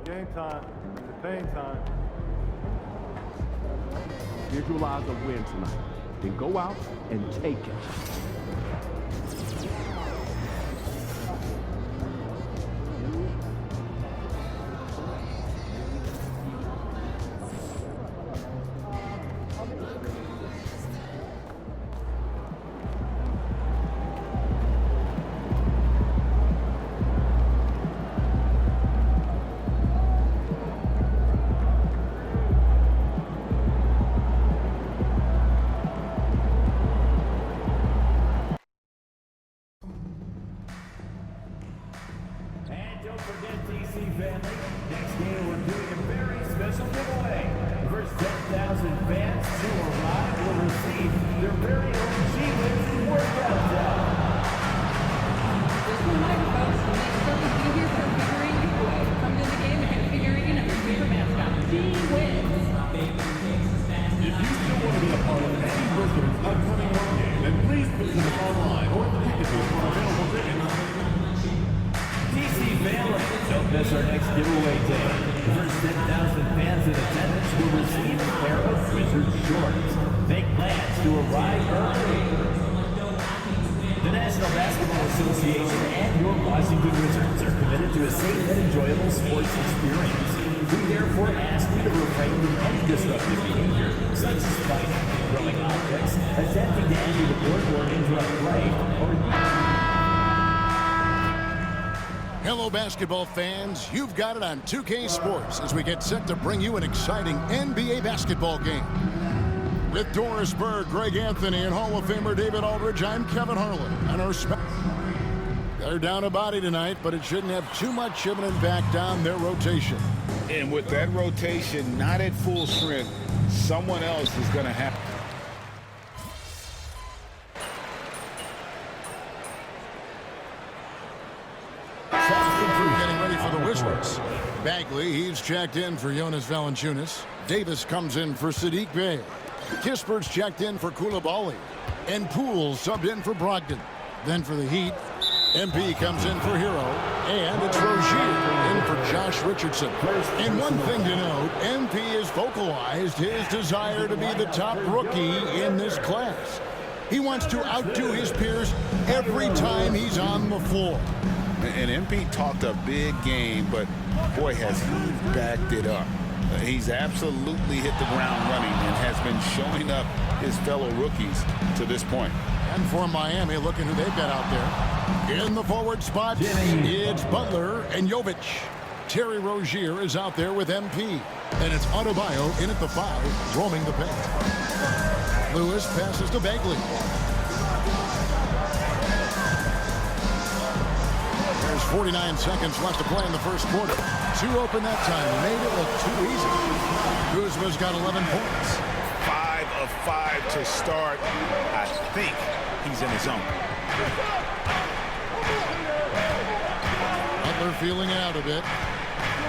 Game time. Pain time. Visualize a win tonight. Then go out and take it. Don't forget, DC family, next game we're doing a very special giveaway. The first 10,000 fans to arrive will receive their very own G-Wins workout towel. There's no microphones, so make sure to be here for a figurine giveaway. Come to the game and get a figurine of your favorite mascot, G-Wins. If you still want to be a part of any Wizards upcoming home game, then please visit us online or the ticket booth for available tickets. DC family, don't miss our next giveaway day. The first 10,000 fans in attendance will receive a pair of Wizard shorts. Make plans to arrive early. The National Basketball Association and your Washington Wizards are committed to a safe and enjoyable sports experience. We therefore ask you to refrain from any disruptive behavior, such as fighting, throwing objects, attempting to enter the court or interrupt play, or Hello, basketball fans. You've got it on 2K Sports as we get set to bring you an exciting NBA basketball game. With Doris Berg, Greg Anthony, and Hall of Famer David Aldridge, I'm Kevin Harlan. And our they're down a body tonight, but it shouldn't have too much of an impact on their rotation. And with that rotation not at full strength, someone else is going to have. Getting ready for the Wizards. Bagley, he's checked in for Jonas Valanciunas. Davis comes in for Sadiq Bey. Kispert's checked in for Koulibaly. And Poole subbed in for Brogdon. Then for the Heat, MP comes in for Hero. And it's Rozier in for Josh Richardson. And one thing to note, MP has vocalized his desire to be the top rookie in this class. He wants to outdo his peers every time he's on the floor. And MP talked a big game, but boy, has he backed it up. He's absolutely hit the ground running and has been showing up his fellow rookies to this point. And for Miami, look at who they've got out there. In the forward spot, it's Butler and Jovic. Terry Rozier is out there with MP. And it's Adebayo in at the 5, roaming the paint. Lewis passes to Bagley. There's 49 seconds left to play in the first quarter. 2 open that time. Made it look too easy. Kuzma's got 11 points. 5 of 5 to start. I think he's in his zone. Butler feeling it out a bit.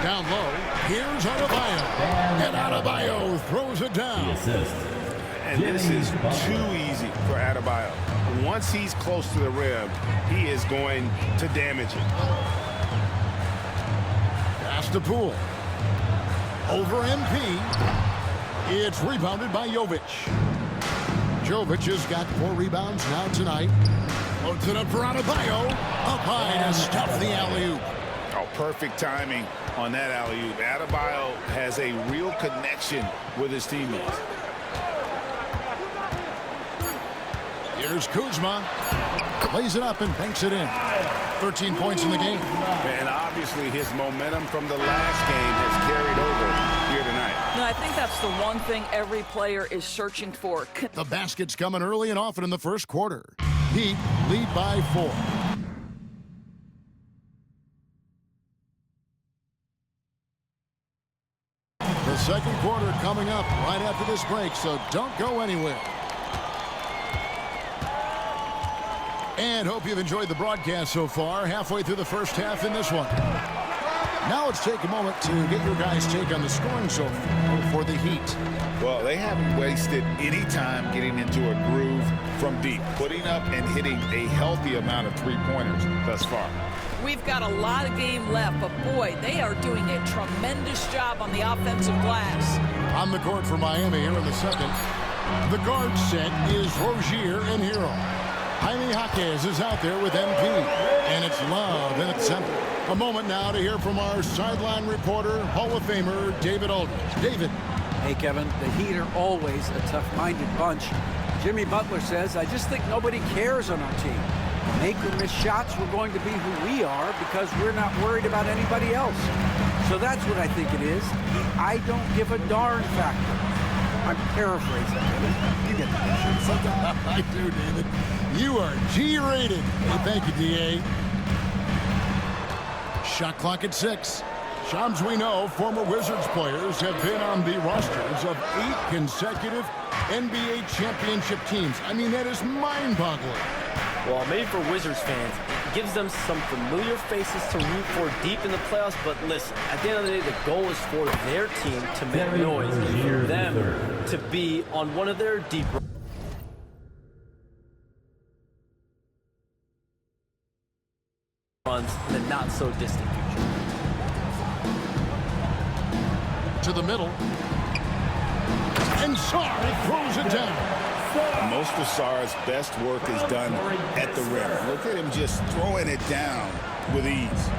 Down low. Here's Adebayo. And Adebayo throws it down. And this is too easy for Adebayo. Once he's close to the rim, he is going to damage it. Pass to Poole. Over MP. It's rebounded by Jovic. Jovic has got 4 rebounds now tonight. Loads it up for Adebayo. Up high to stop the alley-oop. Oh, perfect timing on that alley-oop. Adebayo has a real connection with his teammates. Here's Kuzma. Lays it up and banks it in. 13 points in the game. And obviously his momentum from the last game has carried over here tonight. No, I think that's the one thing every player is searching for. The basket's coming early and often in the first quarter. Heat lead by 4. The second quarter coming up right after this break, so don't go anywhere. And hope you've enjoyed the broadcast so far. Halfway through the first half in this one. Now let's take a moment to get your guys' take on the scoring so far for the Heat. Well, they haven't wasted any time getting into a groove from deep, putting up and hitting a healthy amount of three-pointers thus far. We've got a lot of game left, but boy, they are doing a tremendous job on the offensive glass. On the court for Miami here in the second. The guard set is Rozier and Hero. Jaime Jaquez is out there with MP, and it's Love in at center. A moment now to hear from our sideline reporter, Hall of Famer David Aldridge. David. Hey, Kevin, the Heat are always a tough-minded bunch. Jimmy Butler says, I just think nobody cares on our team. Make or miss shots, we're going to be who we are because we're not worried about anybody else. So that's what I think it is. The I don't give a darn factor. I'm paraphrasing, David. You get the picture. I do, David. You are G-rated. Hey, thank you, D.A. Shot clock at 6. Shams, we know former Wizards players have been on the rosters of 8 consecutive NBA championship teams. I mean, that is mind-boggling. Well, maybe for Wizards fans, it gives them some familiar faces to root for deep in the playoffs, but listen, at the end of the day, the goal is for their team to make noise and for them to be on one of their deep runs in the not-so-distant future. To the middle. And Sarr throws it down. Most of Sarr's best work is done at the rim. Look at him just throwing it down with ease.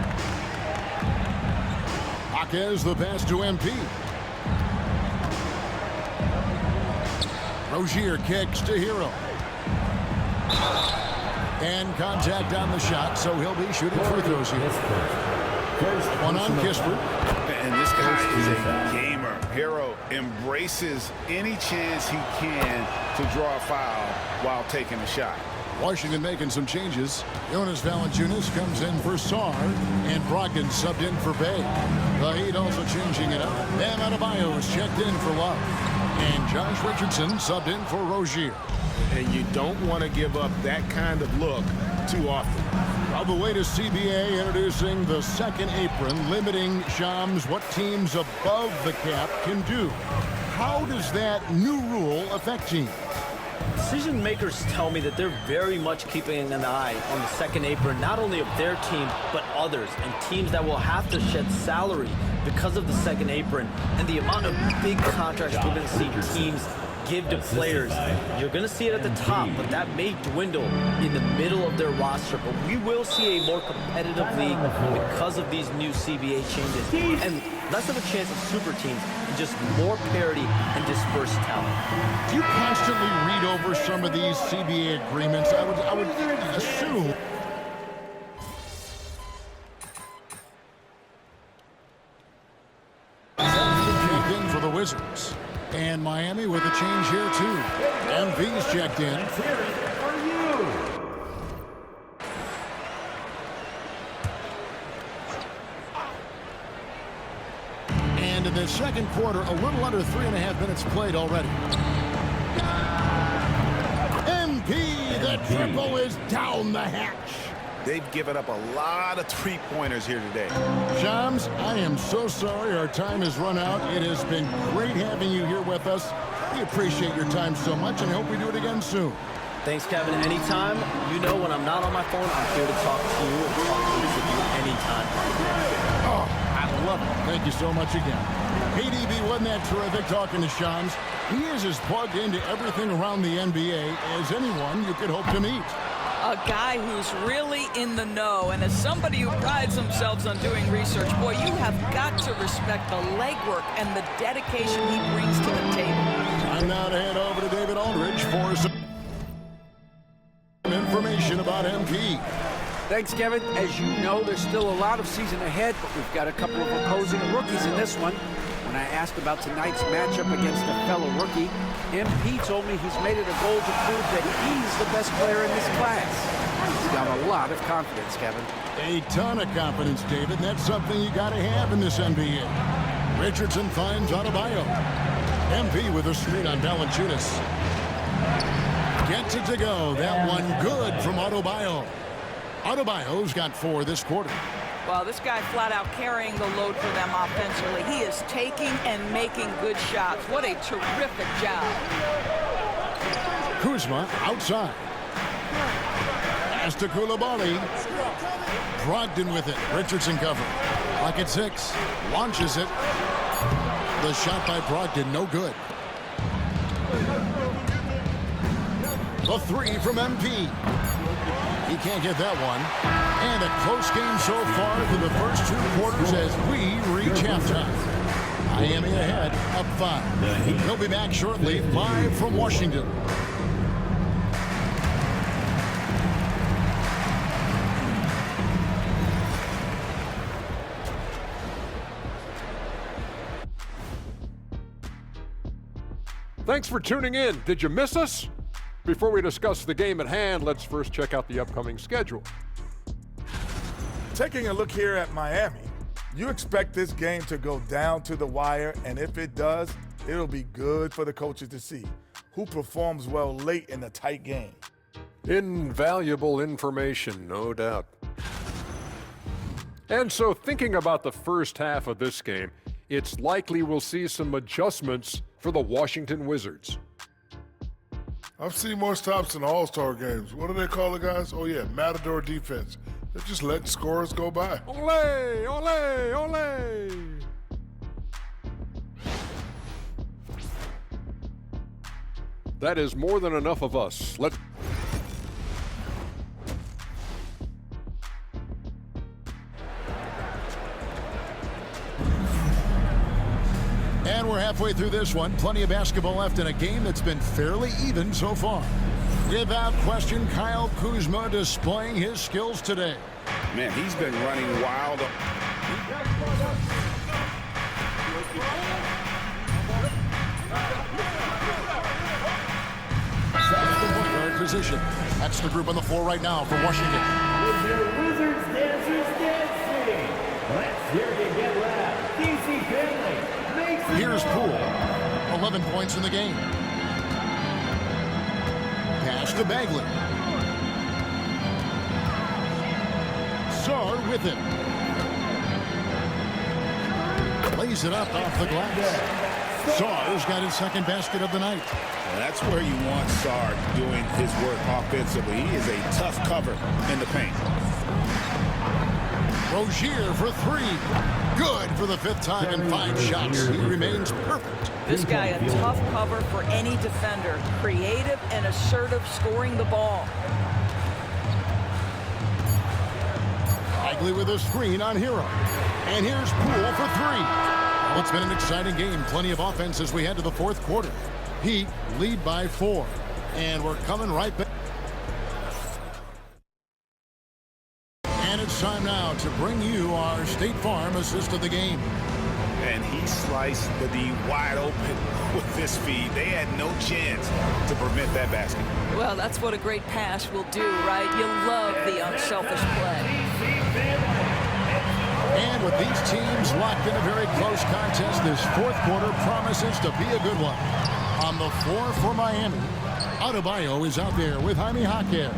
Jaquez the pass to MP. Rozier kicks to Hero. And contact on the shot, so he'll be shooting free throws here. One on Kispert. And this guy is a gamer. Hero embraces any chance he can to draw a foul while taking a shot. Washington making some changes. Jonas Valanciunas comes in for Sarr, and Brogdon subbed in for Bay. The Heat also changing it up. Bam Adebayo is checked in for Love. And Josh Richardson subbed in for Rozier. And you don't want to give up that kind of look too often. Well, the latest CBA introducing the second apron, limiting Shams what teams above the cap can do. How does that new rule affect teams? Decision makers tell me that they're very much keeping an eye on the second apron, not only of their team, but others, and teams that will have to shed salary because of the second apron and the amount of big contracts we're going to see teams give to players. You're going to see it at the top, but that may dwindle in the middle of their roster. But we will see a more competitive league because of these new CBA changes and less of a chance of super teams and just more parity and dispersed talent. Do you constantly read over some of these CBA agreements? I would assume. Checked in for the Wizards. And Miami with a change here, too. MV's checked in. And in the second quarter, a little under 3.5 minutes played already. MP, the triple is down the hatch. They've given up a lot of three-pointers here today. Shams, I am so sorry our time has run out. It has been great having you here with us. We appreciate your time so much and hope we do it again soon. Thanks, Kevin. Anytime. You know when I'm not on my phone, I'm here to talk to you and talk with you anytime. Oh, I love it. Thank you so much again. KDB, wasn't that terrific talking to Shams? He is as plugged into everything around the NBA as anyone you could hope to meet. A guy who's really in the know, and as somebody who prides themselves on doing research, boy, you have got to respect the legwork and the dedication he brings to the table. Time now to head over to David Aldridge for some information about MP. Thanks, Kevin. As you know, there's still a lot of season ahead, but we've got a couple of opposing rookies in this one. When I asked about tonight's matchup against a fellow rookie, MP told me he's made it a goal to prove that he's the best player in this class. He's got a lot of confidence, Kevin. A ton of confidence, David. That's something you got to have in this NBA. Richardson finds Adebayo. MP with a screen on Valanciunas. Gets it to go. That one good from Adebayo. Adebayo's got 4 this quarter. Well, this guy flat out carrying the load for them offensively. He is taking and making good shots. What a terrific job. Kuzma outside. Pass to Koulibaly. Brogdon with it. Richardson cover. Clock at 6. Launches it. The shot by Brogdon, no good. The 3 from MP. He can't get that one. And a close game so far through the first 2 quarters as we reach halftime. Miami ahead, up 5. He'll be back shortly, live from Washington. Thanks for tuning in. Did you miss us? Before we discuss the game at hand, let's first check out the upcoming schedule. Taking a look here at Miami, you expect this game to go down to the wire, and if it does, it'll be good for the coaches to see who performs well late in a tight game. Invaluable information, no doubt. And so thinking about the first half of this game, it's likely we'll see some adjustments for the Washington Wizards. I've seen more stops in All-Star games. What do they call it, guys? Oh, yeah, Matador defense. They're just letting scorers go by. Ole, ole, ole! That is more than enough of us. Let's... And we're halfway through this one. Plenty of basketball left in a game that's been fairly even so far. Without question, Kyle Kuzma displaying his skills today. Man, he's been running wild. That's the point guard position. That's the group on the floor right now for Washington. With your Wizards dancers dancing. Let's hear you get loud. DC family. Here's Poole. 11 points in the game. Pass to Bagley. Sarr with it. Lays it up off the glass. Sarr's got his second basket of the night. And that's where you want Sarr doing his work offensively. He is a tough cover in the paint. Rozier for 3. Good for the 5th time in 5 shots. He remains perfect. This guy a tough cover for any defender. Creative and assertive scoring the ball. Bagley with a screen on Hero. And here's Poole for 3. Well, it's been an exciting game. Plenty of offense as we head to the 4th quarter. Heat lead by 4. And we're coming right back. And it's time now to bring you our State Farm assist of the game. And he sliced the D wide open with this feed. They had no chance to prevent that basket. Well, that's what a great pass will do, right? You love the unselfish play. And with these teams locked in a very close contest, this 4th quarter promises to be a good one. On the floor for Miami, Adebayo is out there with MyCareer.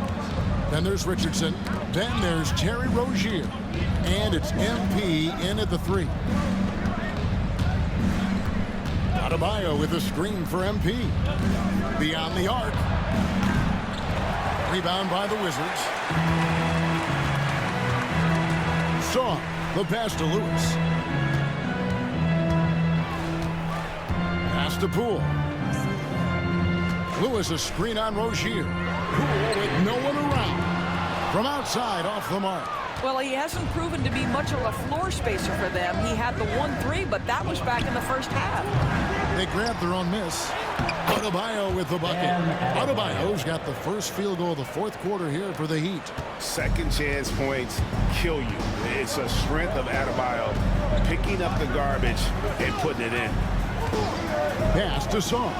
Then there's Richardson. Then there's Terry Rozier. And it's MP in at the 3. Adebayo with a screen for MP. Beyond the arc. Rebound by the Wizards. Saw the pass to Lewis. Pass to Poole. Lewis a screen on Rozier. Poole with no one around. From outside, off the mark. Well, he hasn't proven to be much of a floor spacer for them. He had the 1-3, but that was back in the first half. They grabbed their own miss. Adebayo with the bucket. Adebayo's got the first field goal of the 4th quarter here for the Heat. Second chance points kill you. It's a strength of Adebayo picking up the garbage and putting it in. Pass to Saw.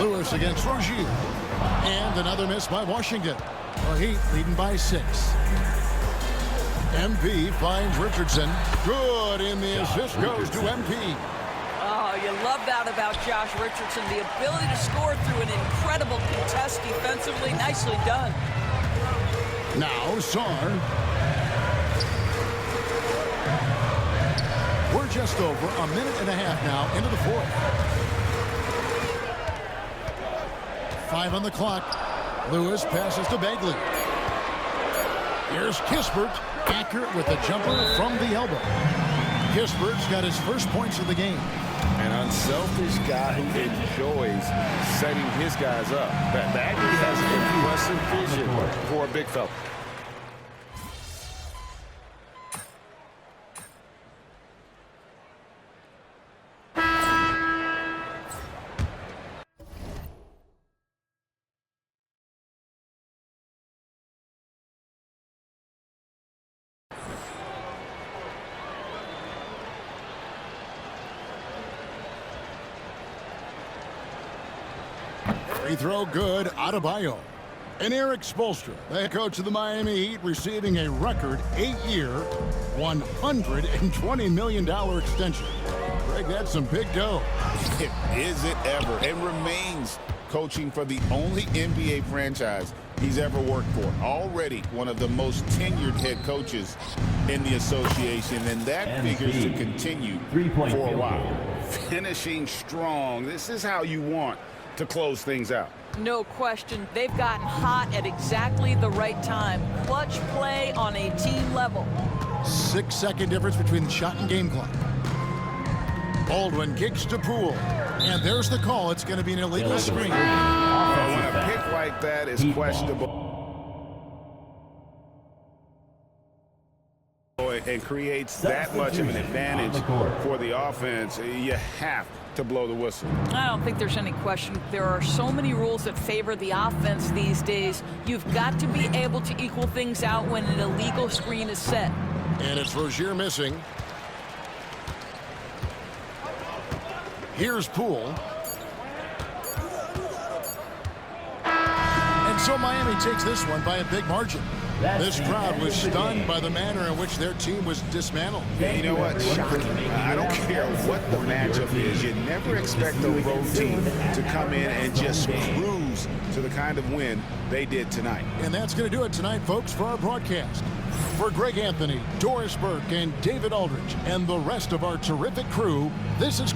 Lewis against Rozier. And another miss by Washington. Our Heat leading by 6. MP finds Richardson. Good, in the assist goes to MP. Oh, you love that about Josh Richardson. The ability to score through an incredible contest defensively. Nicely done. Now, Sarr. We're just over a minute and a half now into the fourth. 5 on the clock. Lewis passes to Bagley. Here's Kispert, accurate with the jumper from the elbow. Kispert's got his first points of the game. An unselfish guy who enjoys setting his guys up. Bagley has impressive vision for a big fella. Free throw good, Adebayo. And Eric Spoelstra, the head coach of the Miami Heat, receiving a record 8-year, $120 million extension. Greg, that's some big dough. Is it ever? And remains coaching for the only NBA franchise he's ever worked for. Already one of the most tenured head coaches in the association, and that figures to continue for a while. Finishing strong. This is how you want to close things out. No question. They've gotten hot at exactly the right time. Clutch play on a team level. 6-second difference between the shot and game clock. Baldwin kicks to Poole. And there's the call. It's going to be an illegal screen. When a pick like that is questionable and creates that much of an advantage for the offense, you have to blow the whistle. I don't think there's any question. There are so many rules that favor the offense these days. You've got to be able to equal things out when an illegal screen is set. And it's Rozier missing. Here's Poole. And so Miami takes this one by a big margin. This crowd was stunned by the manner in which their team was dismantled. Yeah, you know what? Shocking. I don't care what the matchup is. You never expect a road team to come in and just cruise to the kind of win they did tonight. And that's going to do it tonight, folks, for our broadcast. For Greg Anthony, Doris Burke, and David Aldridge, and the rest of our terrific crew, this is...